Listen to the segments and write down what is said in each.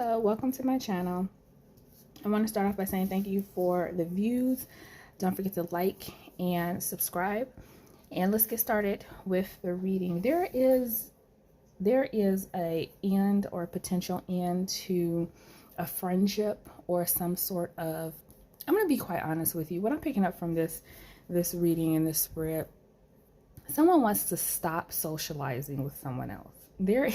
Hello, welcome to my channel. I want to start off by saying thank you for the views. Don't forget to like and subscribe. And let's get started with the reading. There is a end or potential end to a friendship or some sort of, I'm going to be quite honest with you. What I'm picking up from this reading and this spread, someone wants to stop socializing with someone else. There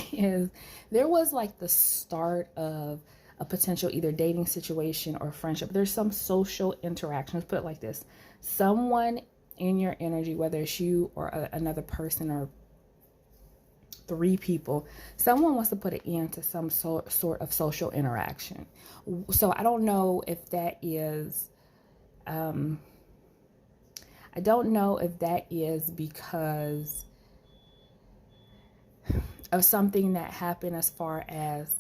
was like the start of a potential either dating situation or friendship. There's some social interaction. Let's put it like this. Someone in your energy, whether it's you or another person or three people, someone wants to put an end to some sort of social interaction. So I don't know if that is, I don't know if that is because of something that happened as far as,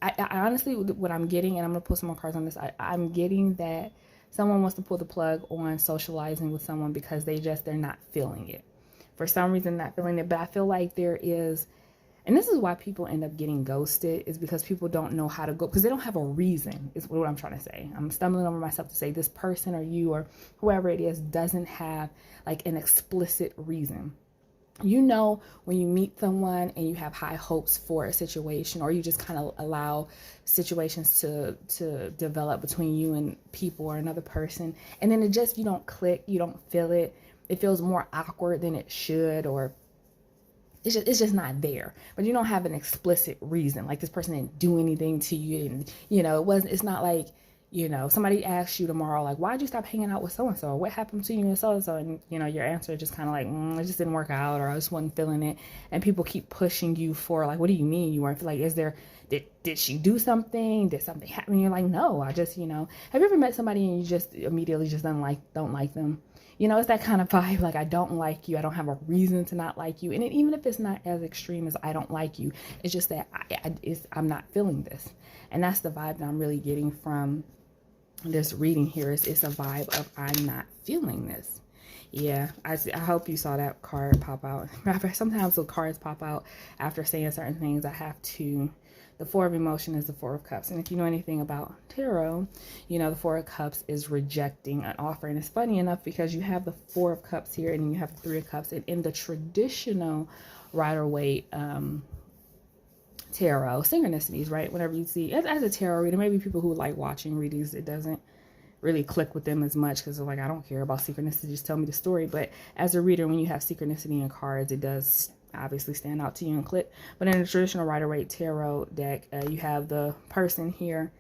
I honestly, what I'm getting, and I'm going to put some more cards on this, I'm getting that someone wants to pull the plug on socializing with someone because they're not feeling it. For some reason, not feeling it. But I feel like there is, and this is why people end up getting ghosted, is because people don't know how to go, because they don't have a reason, is what I'm trying to say. I'm stumbling over myself to say this person or you or whoever it is doesn't have like an explicit reason. You know, when you meet someone and you have high hopes for a situation, or you just kind of allow situations to develop between you and people or another person, and then you don't click, you don't feel it. It feels more awkward than it should, or it's just not there. But you don't have an explicit reason, like this person didn't do anything to you, and it's not like, somebody asks you tomorrow, like, why'd you stop hanging out with so-and-so? What happened to you and so-and-so? And, your answer is just kind of like, it just didn't work out, or I just wasn't feeling it. And people keep pushing you for, like, what do you mean you weren't? Like, did she do something? Did something happen? And you're like, no, I just, have you ever met somebody and you just immediately just don't like them? It's that kind of vibe, like, I don't like you. I don't have a reason to not like you. And even if it's not as extreme as I don't like you, it's just that I'm not feeling this. And that's the vibe that I'm really getting from this reading here. It's a vibe of I'm not feeling this. Yeah, I hope you saw that card pop out. Sometimes the cards pop out after saying certain things. The Four of Emotion is the Four of Cups. And if you know anything about tarot, the Four of Cups is rejecting an offer. And it's funny enough because you have the Four of Cups here and then you have the Three of Cups. And in the traditional Rider-Waite tarot synchronicities, right? Whenever you see, as a tarot reader, maybe people who like watching readings, it doesn't really click with them as much because they're like, I don't care about synchronicity, just tell me the story. But as a reader, when you have synchronicity in cards, it does obviously stand out to you and click. But in the traditional Rider-Waite tarot deck, you have the person here.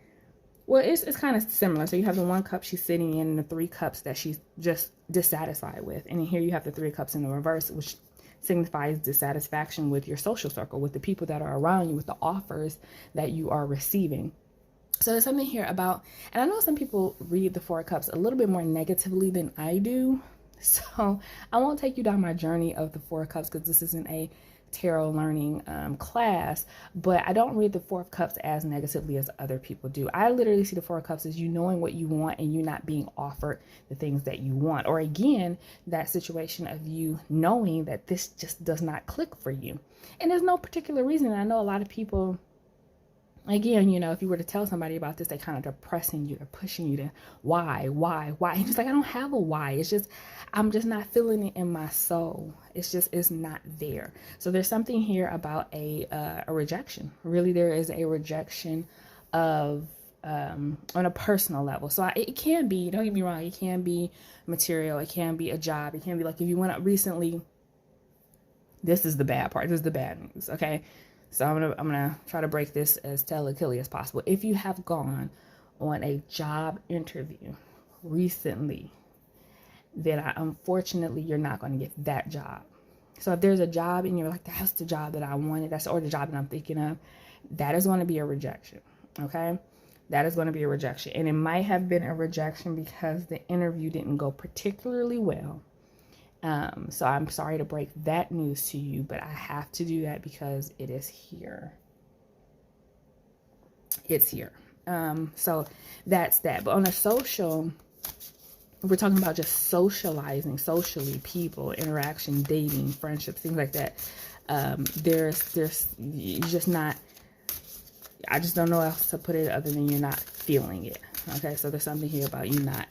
Well, it's kind of similar. So you have the one cup she's sitting in and the three cups that she's just dissatisfied with. And then here you have the three cups in the reverse, which signifies dissatisfaction with your social circle, with the people that are around you, with the offers that you are receiving. So there's something here about, and I know some people read the Four of Cups a little bit more negatively than I do. So I won't take you down my journey of the Four of Cups because this isn't a tarot learning class, but I don't read the Four of Cups as negatively as other people do. I literally see the Four of Cups as you knowing what you want and you not being offered the things that you want, or again, that situation of you knowing that this just does not click for you. And there's no particular reason. I know a lot of people, again, if you were to tell somebody about this, they kind of depressing you, they're pushing you to why? And it's like, I don't have a why. It's just, I'm just not feeling it in my soul. It's not there. So there's something here about a rejection. Really, there is a rejection of, on a personal level. So it can be, don't get me wrong, it can be material. It can be a job. It can be like if you went up recently, this is the bad part. This is the bad news. Okay. So I'm gonna try to break this as delicately as possible. If you have gone on a job interview recently, then unfortunately you're not going to get that job. So if there's a job and you're like, that's the job that I wanted, or the job that I'm thinking of, that is going to be a rejection. Okay, that is going to be a rejection, and it might have been a rejection because the interview didn't go particularly well. So I'm sorry to break that news to you, but I have to do that because it is here. It's here. So that's that. But on a social, if we're talking about just socializing, socially, people, interaction, dating, friendships, things like that, you're just not I just don't know how else to put it other than you're not feeling it. Okay, so there's something here about you're not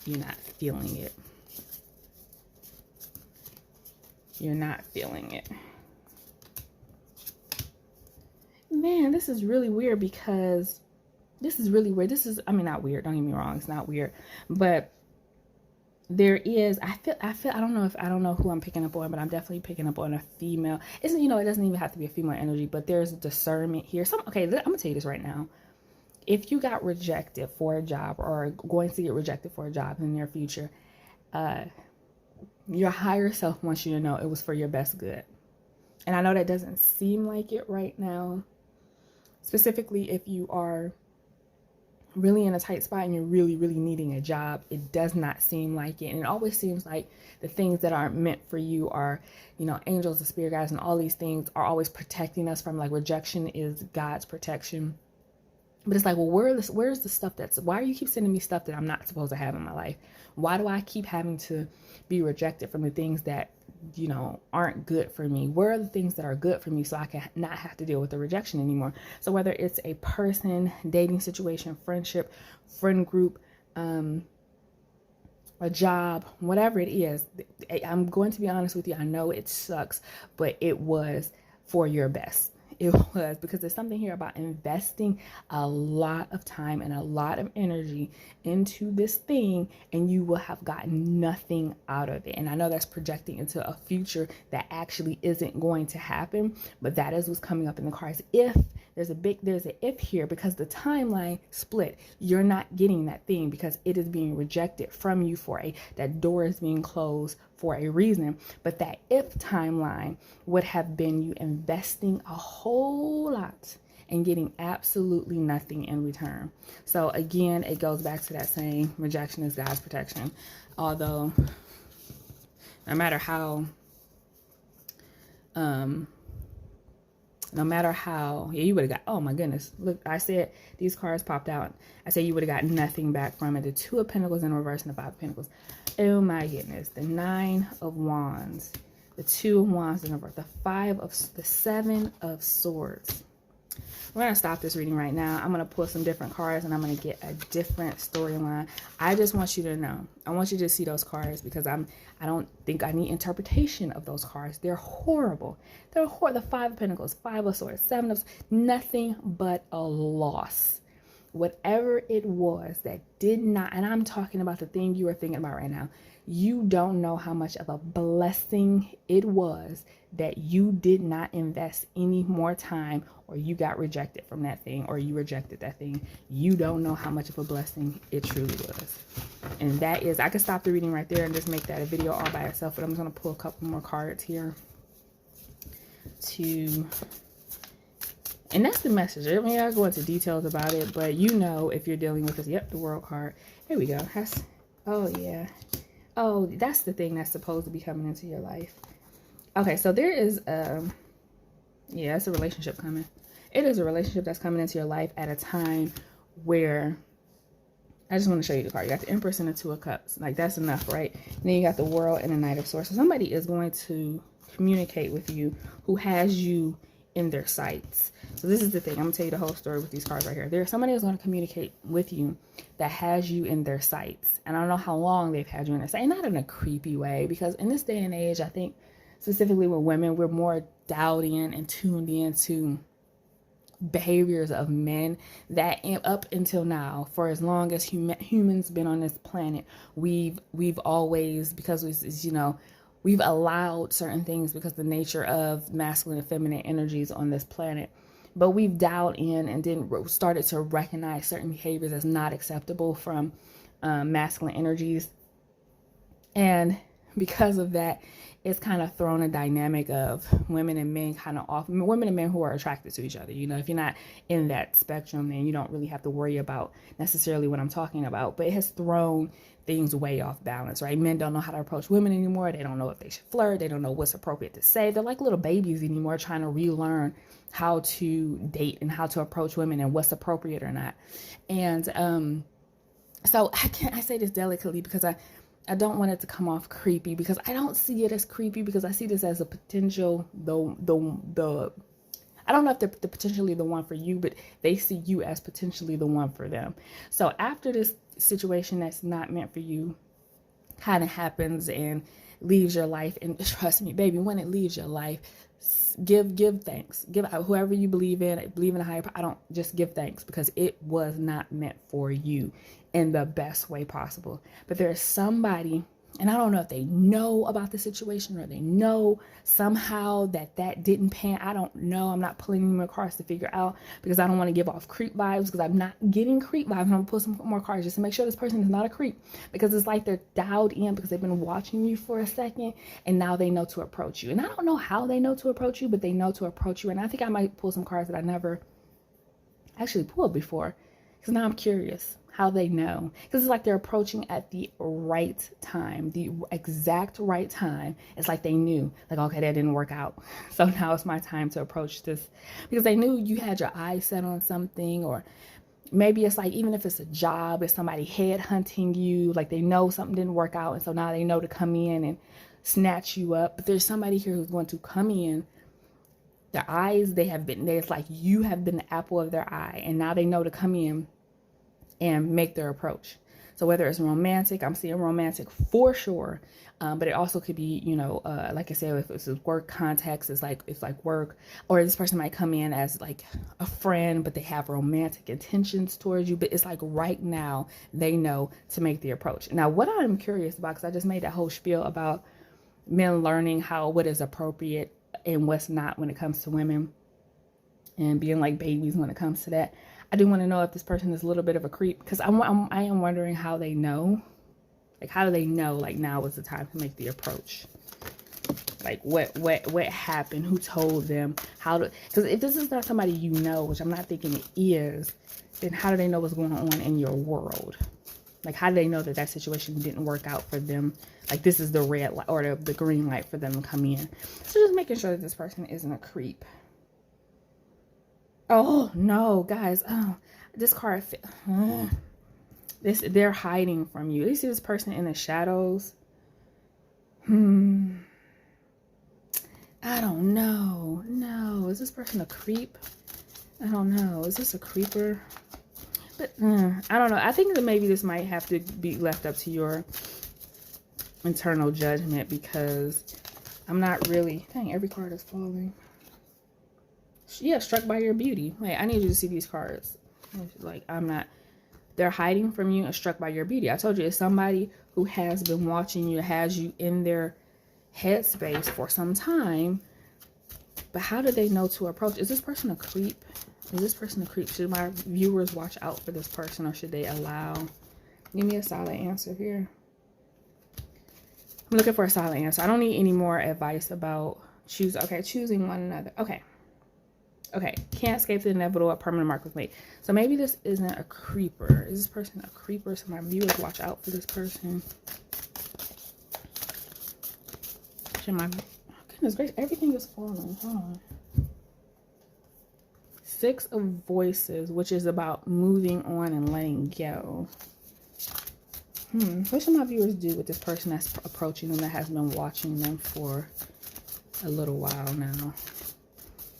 feeling it. You're not feeling it. Man, this is really weird because this is really weird. This is, I mean, not weird. Don't get me wrong. It's not weird, but there is, I don't know who I'm picking up on, but I'm definitely picking up on a female. Isn't, you know, it doesn't even have to be a female energy, but there's discernment here. Okay, I'm gonna tell you this right now. If you got rejected for a job or going to get rejected for a job in the near future, your higher self wants you to know it was for your best good. And I know that doesn't seem like it right now, specifically if you are really in a tight spot and you're really needing a job. It does not seem like it. And it always seems like the things that aren't meant for you are, you know, angels and spirit guides and all these things are always protecting us from, like, rejection is God's protection. But it's like, well, where's the stuff why do you keep sending me stuff that I'm not supposed to have in my life? Why do I keep having to be rejected from the things that, you know, aren't good for me? Where are the things that are good for me so I can not have to deal with the rejection anymore? So whether it's a person, dating situation, friendship, friend group, a job, whatever it is, I'm going to be honest with you. I know it sucks, but it was for your best. It was, because there's something here about investing a lot of time and a lot of energy into this thing, and you will have gotten nothing out of it. And I know that's projecting into a future that actually isn't going to happen, but that is what's coming up in the cards. If there's an if here, because the timeline split, you're not getting that thing because it is being rejected from you that door is being closed for a reason. But that if timeline would have been you investing a whole lot and getting absolutely nothing in return. So again, it goes back to that saying, rejection is God's protection. Although no matter how yeah, you would have got, oh my goodness, look, I said these cards popped out. I said you would have got nothing back from it. The Two of Pentacles in reverse and the Five of Pentacles. Oh my goodness. The Nine of Wands, the Two of Wands in reverse, the Seven of Swords. We're going to stop this reading right now. I'm going to pull some different cards and I'm going to get a different storyline. I just want you to know. I want you to see those cards because I don't think I need interpretation of those cards. They're horrible. They're horrible. The Five of Pentacles, Five of Swords, Seven of Swords, nothing but a loss. Whatever it was that did not, and I'm talking about the thing you are thinking about right now. You don't know how much of a blessing it was that you did not invest any more time, or you got rejected from that thing, or you rejected that thing. You don't know how much of a blessing it truly was. And that is, I could stop the reading right there and just make that a video all by itself, but I'm just going to pull a couple more cards here and that's the message. I mean, I'll go into details about it, but you know, if you're dealing with this, yep, the World card. Here we go. Oh yeah. Oh, that's the thing that's supposed to be coming into your life. Okay, so there is yeah, it's a relationship coming. It is a relationship that's coming into your life at a time where, I just want to show you the card. You got the Empress and the Two of Cups. Like, that's enough, right? And then you got the World and the Knight of Swords. So somebody is going to communicate with you who has you in their sights. So this is the thing. I'm gonna tell you the whole story with these cards right here. There's somebody who's going to communicate with you that has you in their sights. And I don't know how long they've had you in their sights. Not in a creepy way, because in this day and age, I think specifically with women, we're more dialed in and tuned into behaviors of men that up until now, for as long as humans been on this planet, we've always, because we've allowed certain things because the nature of masculine and feminine energies on this planet, but we've dialed in and then started to recognize certain behaviors as not acceptable from masculine energies. And because of that, it's kind of thrown a dynamic of women and men kind of off. Women and men who are attracted to each other. You know, if you're not in that spectrum, then you don't really have to worry about necessarily what I'm talking about. But it has thrown things way off balance, right? Men don't know how to approach women anymore. They don't know if they should flirt. They don't know what's appropriate to say. They're like little babies anymore, trying to relearn how to date and how to approach women and what's appropriate or not. And so I say this delicately because I don't want it to come off creepy, because I don't see it as creepy, because I see this as a potential, I don't know if they're potentially the one for you, but they see you as potentially the one for them. So after this situation that's not meant for you kind of happens and leaves your life, and trust me, baby, when it leaves your life, give thanks. Give whoever you believe in a higher power. I don't just give thanks, because it was not meant for you in the best way possible. But there's somebody, and I don't know if they know about the situation, or they know somehow that didn't pan. I don't know. I'm not pulling any more cards to figure out, because I don't want to give off creep vibes, because I'm not getting creep vibes. I'm going to pull some more cards just to make sure this person is not a creep, because it's like they're dialed in, because they've been watching you for a second, and now they know to approach you. And I don't know how they know to approach you, but they know to approach you. And I think I might pull some cards that I never actually pulled before, because now I'm curious how they know, because it's like they're approaching at the right time, the exact right time. It's like they knew, like, okay, that didn't work out, so now it's my time to approach this, because they knew you had your eyes set on something. Or maybe it's like, even if it's a job, it's somebody head hunting you, like they know something didn't work out, and so now they know to come in and snatch you up. But there's somebody here who's going to come in. Their eyes, it's like you have been the apple of their eye, and now they know to come in and make their approach. So whether it's romantic, I'm seeing romantic for sure, but it also could be, like I said, if it's work context, it's like work, or this person might come in as like a friend, but they have romantic intentions towards you. But it's like right now they know to make the approach. Now, what I'm curious about, because I just made that whole spiel about men learning what is appropriate and what's not when it comes to women, and being like babies when it comes to that. I do want to know if this person is a little bit of a creep, because I am wondering how they know. Like, how do they know, like, now is the time to make the approach? Like, what happened? Who told them? Because if this is not somebody you know, which I'm not thinking it is, then how do they know what's going on in your world? Like, how do they know that situation didn't work out for them? Like, this is the red light or the green light for them to come in. So just making sure that this person isn't a creep. Oh no, guys! Oh, this card. They're hiding from you. You see this person in the shadows. I don't know. No, is this person a creep? I don't know. Is this a creeper? But I don't know. I think that maybe this might have to be left up to your internal judgment, because I'm not really. Dang, every card is falling. Yeah, struck by your beauty. Wait, I need you to see these cards. Like, they're hiding from you and struck by your beauty. I told you, it's somebody who has been watching you, has you in their headspace for some time. But how do they know to approach? Is this person a creep? Is this person a creep? Should my viewers watch out for this person, or should they allow? Give me a solid answer here. I'm looking for a solid answer. I don't need any more advice about choosing one another. Okay, can't escape the inevitable, a permanent mark was made. So maybe this isn't a creeper. Is this person a creeper? So my viewers watch out for this person. Goodness gracious, everything is falling. Hold on. 6 of Voices, which is about moving on and letting go. What should my viewers do with this person that's approaching them, that has been watching them for a little while now?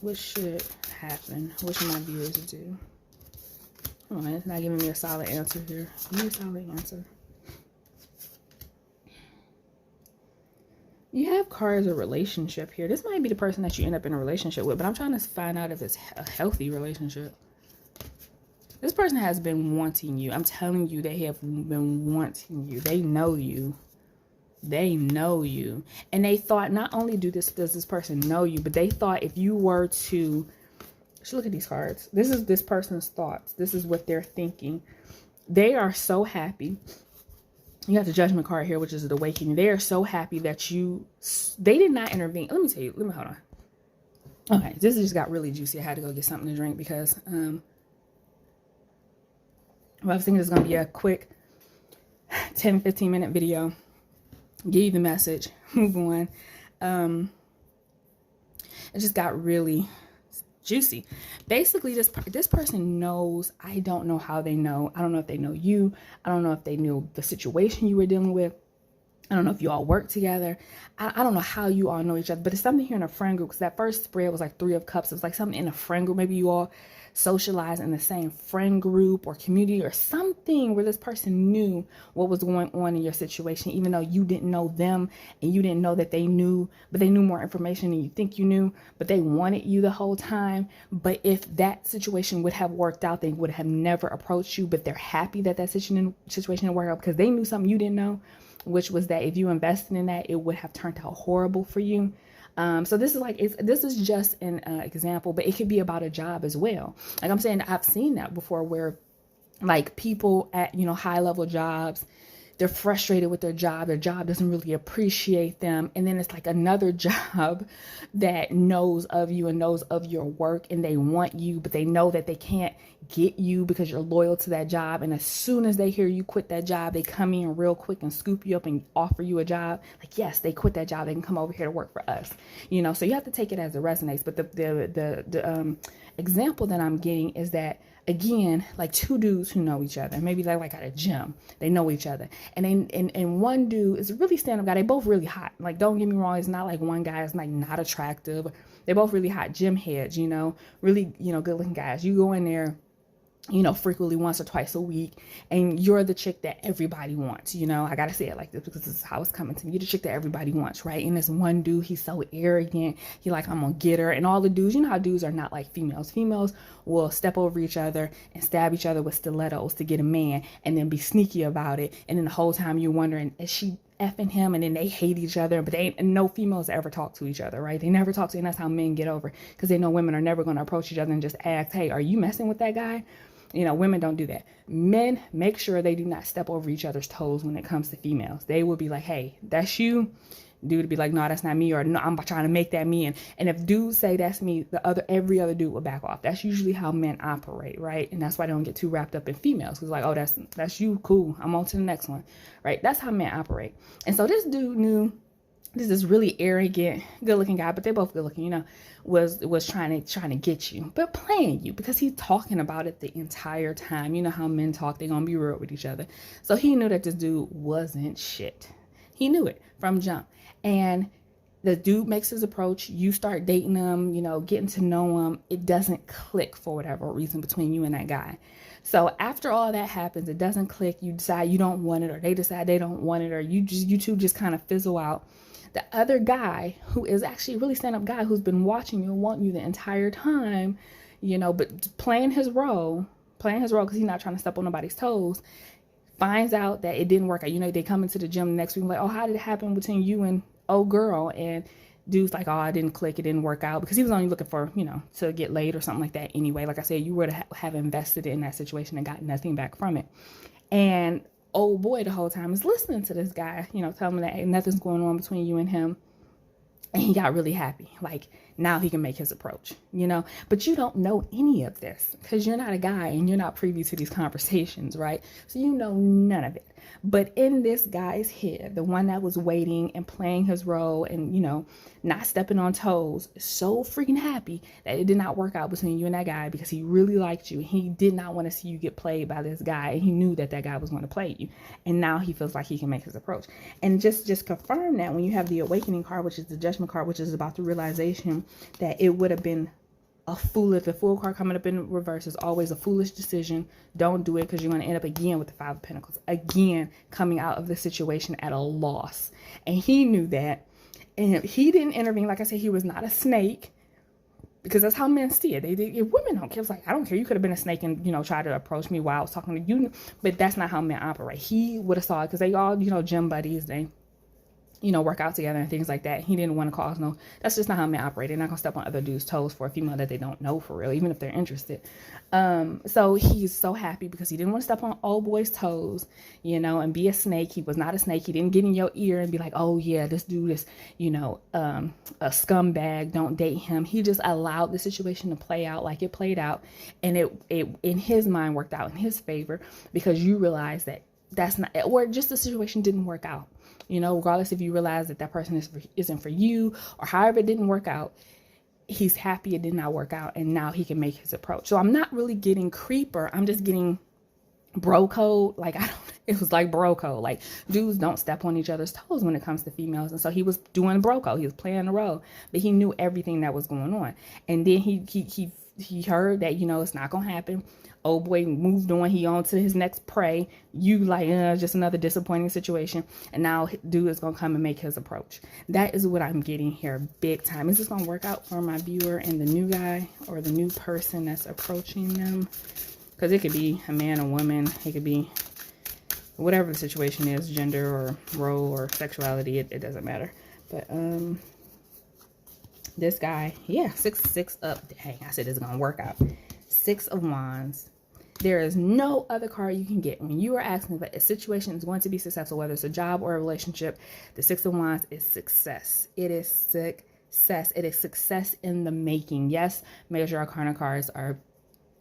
What should happen? What should my viewers do? Come on, it's not giving me a solid answer here. Give me a solid answer. You have cards of relationship here. This might be the person that you end up in a relationship with, but I'm trying to find out if it's a healthy relationship. This person has been wanting you. I'm telling you, they have been wanting you. They know you. They know you. And they thought, not only does this person know you, but they thought if you were to, look at these cards. This is this person's thoughts. This is what they're thinking. They are so happy. You have the Judgment card here, which is the Awakening. They are so happy that they did not intervene. Let me tell you. Hold on. Okay, this just got really juicy. I had to go get something to drink because, I was thinking it's going to be a quick 10, 15 minute video. Give you the message, move on. It just got really juicy. Basically, this person knows. I don't know how they know. I don't know if they know you. I don't know if they knew the situation you were dealing with. I don't know if you all work together. I don't know how you all know each other, but it's something here in a friend group. Because that first spread was like 3 of Cups. It was like something in a friend group. Maybe you all socialize in the same friend group or community or something where this person knew what was going on in your situation, even though you didn't know them and you didn't know that they knew, but they knew more information than you think you knew, but they wanted you the whole time. But if that situation would have worked out, they would have never approached you, but they're happy that that situation worked out because they knew something you didn't know, which was that if you invested in that, it would have turned out horrible for you. So this is like, this is just an example, but it could be about a job as well. Like I'm saying, I've seen that before where like people at, high level jobs, they're frustrated with their job doesn't really appreciate them. And then it's like another job that knows of you and knows of your work and they want you, but they know that they can't get you because you're loyal to that job. And as soon as they hear you quit that job, they come in real quick and scoop you up and offer you a job. Like, yes, they quit that job. They can come over here to work for us, so you have to take it as it resonates. But the example that I'm getting is that, again, like 2 dudes who know each other, maybe like at a gym, they know each other. And one dude is a really stand-up guy. They both really hot. Like, don't get me wrong. It's not like one guy is like not attractive. They're both really hot gym heads, really, good looking guys. You go in there, frequently once or twice a week, and you're the chick that everybody wants. I gotta say it like this because this is how it's coming to me. You're the chick that everybody wants, right? And this one dude, he's so arrogant. He like, I'm gonna get her. And all the dudes, how dudes are not like females. Females will step over each other and stab each other with stilettos to get a man and then be sneaky about it. And then the whole time you're wondering, is she effing him? And then they hate each other, but and no females ever talk to each other, right? They never talk to, and that's how men get over, because they know women are never going to approach each other and just ask, hey, are you messing with that guy? Women don't do that. Men make sure they do not step over each other's toes when it comes to females. They will be like, hey, that's you. Dude would be like, no, that's not me, or no, I'm trying to make that me. And if dudes say that's me, every other dude will back off. That's usually how men operate, right? And that's why they don't get too wrapped up in females, because like, oh, that's you, cool, I'm on to the next one, right? That's how men operate. And so this dude knew this is really arrogant, good-looking guy, but they're both good-looking, was trying to get you, but playing you, because he's talking about it the entire time. You know how men talk, they're gonna be real with each other. So he knew that this dude wasn't shit. He knew it from jump. And the dude makes his approach, you start dating him, getting to know him. It doesn't click for whatever reason between you and that guy. So after all that happens, it doesn't click. You decide you don't want it, or they decide they don't want it, or you two just kind of fizzle out. The other guy, who is actually a really stand-up guy, who's been watching you and wanting you the entire time, but playing his role because he's not trying to step on nobody's toes, finds out that it didn't work out. They come into the gym the next week like, oh, how did it happen between you and old girl? And dude's like, oh, I didn't click, it didn't work out, because he was only looking for, to get laid or something like that anyway. Like I said, you were to have invested in that situation and got nothing back from it. And old boy the whole time is listening to this guy, telling him that, hey, nothing's going on between you and him. And he got really happy. Like, now he can make his approach, but you don't know any of this because you're not a guy and you're not privy to these conversations, right? So you know none of it. But in this guy's head, the one that was waiting and playing his role and, not stepping on toes, is so freaking happy that it did not work out between you and that guy, because he really liked you. He did not want to see you get played by this guy. And he knew that guy was going to play you. And now he feels like he can make his approach. And just confirm that when you have the awakening card, which is the judgment card, which is about the realization that it would have been the full card coming up in reverse is always a foolish decision. Don't do it, because you're going to end up again with the 5 of Pentacles, again coming out of the situation at a loss. And he knew that, and he didn't intervene. Like I said, he was not a snake, because that's how men see it. If women don't care, it's like, I don't care, you could have been a snake and try to approach me while I was talking to you, but that's not how men operate. He would have saw it, because they all gym buddies, they work out together and things like that. He didn't want to cause that's just not how men operate. They're not gonna step on other dudes' toes for a female that they don't know for real, even if they're interested. So he's so happy because he didn't want to step on old boy's toes, and be a snake. He was not a snake. He didn't get in your ear and be like, oh yeah, this dude is, a scumbag, don't date him. He just allowed the situation to play out like it played out. And it in his mind worked out in his favor, because you realize that that's not, or just the situation didn't work out. Regardless if you realize that person isn't for you, or however it didn't work out, he's happy it did not work out, and now he can make his approach. So I'm not really getting creeper. I'm just getting bro code. Like, It was like bro code. Like, dudes don't step on each other's toes when it comes to females. And so he was doing bro code. He was playing the role, but he knew everything that was going on. And then he heard that, you know, it's not gonna happen. Old boy moved on. He on to his next prey. You like, just another disappointing situation. And now dude is gonna come and make his approach. That is what I'm getting here, big time. Is this gonna work out for my viewer and the new guy or the new person that's approaching them? Because it could be a man, a woman. It could be whatever the situation is, gender or role or sexuality. It doesn't matter. But this guy, yeah, six up. Dang, I said it's gonna work out. 6 of Wands. There is no other card you can get when you are asking if a situation is going to be successful, whether it's a job or a relationship. The 6 of Wands is success. It is success. It is success in the making. Yes, major arcana cards are,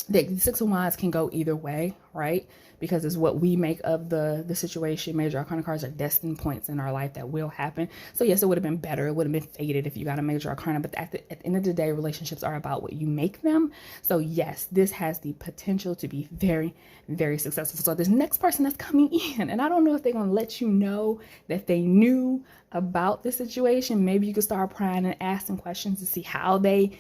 the 6 of Wands can go either way, right? Because it's what we make of the situation. Major arcana cards are destined points in our life that will happen. So yes, it would have been better. It would have been fated if you got a major arcana. But at the end of the day, relationships are about what you make them. So yes, this has the potential to be very, very successful. So this next person that's coming in, and I don't know if they're going to let you know that they knew about the situation. Maybe you could start prying and asking questions to see how they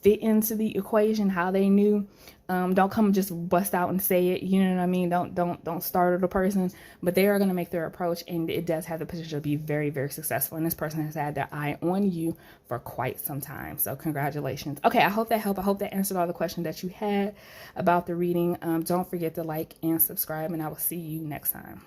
fit into the equation, how they knew. Don't come just bust out and say it, you know what I mean? Don't startle the person, but they are going to make their approach, and it does have the potential to be very, very successful. And this person has had their eye on you for quite some time. So congratulations. Okay, I hope that helped. I hope that answered all the questions that you had about the reading. Don't forget to like and subscribe, and I will see you next time.